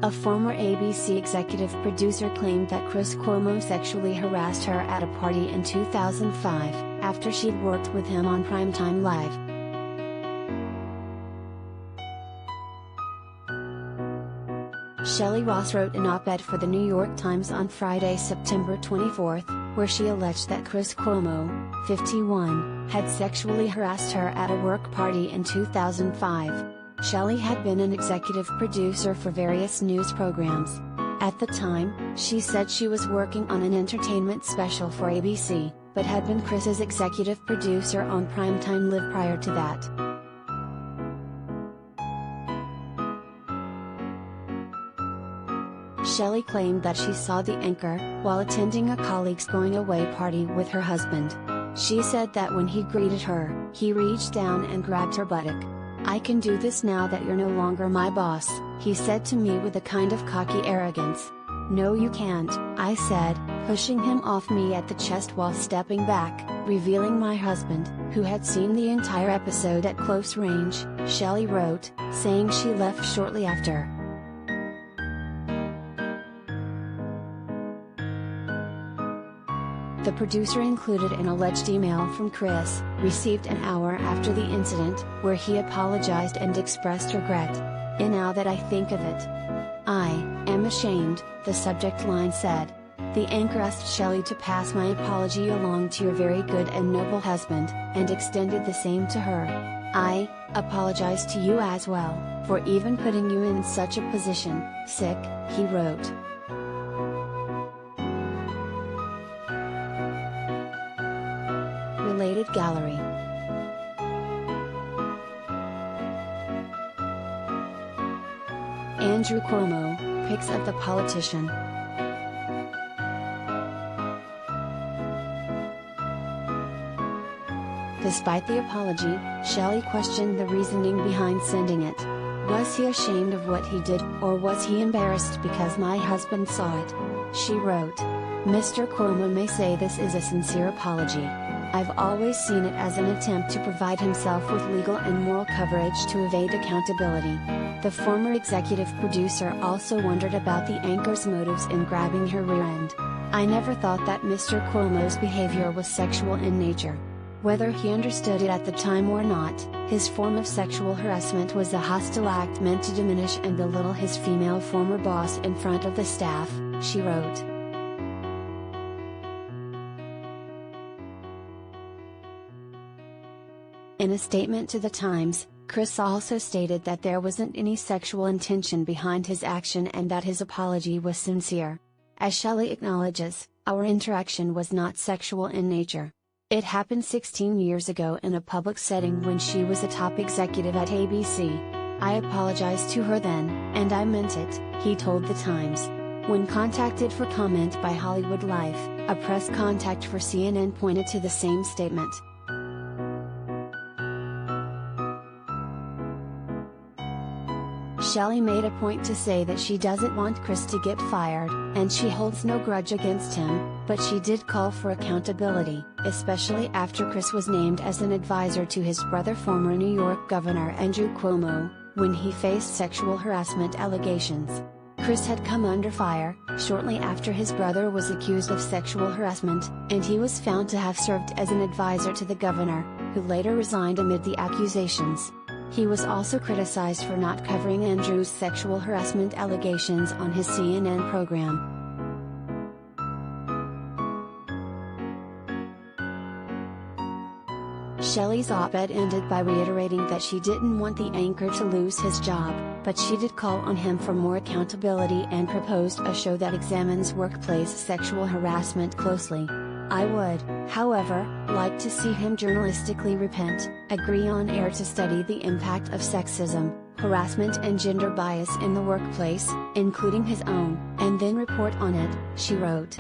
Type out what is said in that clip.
A former ABC executive producer claimed that Chris Cuomo sexually harassed her at a party in 2005, after she'd worked with him on Primetime Live. Shelley Ross wrote an op-ed for the New York Times on Friday, September 24, where she alleged that Chris Cuomo, 51, had sexually harassed her at a work party in 2005. Shelley had been an executive producer for various news programs. At the time, she said she was working on an entertainment special for ABC, but had been Chris's executive producer on Primetime Live prior to that. Shelley claimed that she saw the anchor while attending a colleague's going-away party with her husband. She said that when he greeted her, he reached down and grabbed her buttock. "I can do this now that you're no longer my boss," he said to me with a kind of cocky arrogance. "No you can't," I said, pushing him off me at the chest while stepping back, revealing my husband, who had seen the entire episode at close range, Shelley wrote, saying she left shortly after. The producer included an alleged email from Chris, received an hour after the incident, where he apologized and expressed regret. "And now that I think of it, I am ashamed," the subject line said. The anchor asked Shelley to pass my apology along to your very good and noble husband, and extended the same to her. "I apologize to you as well, for even putting you in such a position, sick," he wrote. Related gallery. Andrew Cuomo, pics of the politician. Despite the apology, Shelley questioned the reasoning behind sending it. Was he ashamed of what he did, or was he embarrassed because my husband saw it? She wrote, "Mr. Cuomo may say this is a sincere apology. I've always seen it as an attempt to provide himself with legal and moral coverage to evade accountability." The former executive producer also wondered about the anchor's motives in grabbing her rear end. "I never thought that Mr. Cuomo's behavior was sexual in nature. Whether he understood it at the time or not, his form of sexual harassment was a hostile act meant to diminish and belittle his female former boss in front of the staff," she wrote. In a statement to the Times, Chris also stated that there wasn't any sexual intention behind his action and that his apology was sincere. As Shelley acknowledges, "Our interaction was not sexual in nature. It happened 16 years ago in a public setting when she was a top executive at ABC. I apologized to her then, and I meant it," he told the Times. When contacted for comment by Hollywood Life, a press contact for CNN pointed to the same statement. Shelley made a point to say that she doesn't want Chris to get fired, and she holds no grudge against him, but she did call for accountability, especially after Chris was named as an advisor to his brother, former New York Governor Andrew Cuomo, when he faced sexual harassment allegations. Chris had come under fire shortly after his brother was accused of sexual harassment, and he was found to have served as an advisor to the governor, who later resigned amid the accusations. He was also criticized for not covering Andrew's sexual harassment allegations on his CNN program. Shelley's op-ed ended by reiterating that she didn't want the anchor to lose his job, but she did call on him for more accountability and proposed a show that examines workplace sexual harassment closely. "I would, however, like to see him journalistically repent, agree on air to study the impact of sexism, harassment and gender bias in the workplace, including his own, and then report on it," she wrote.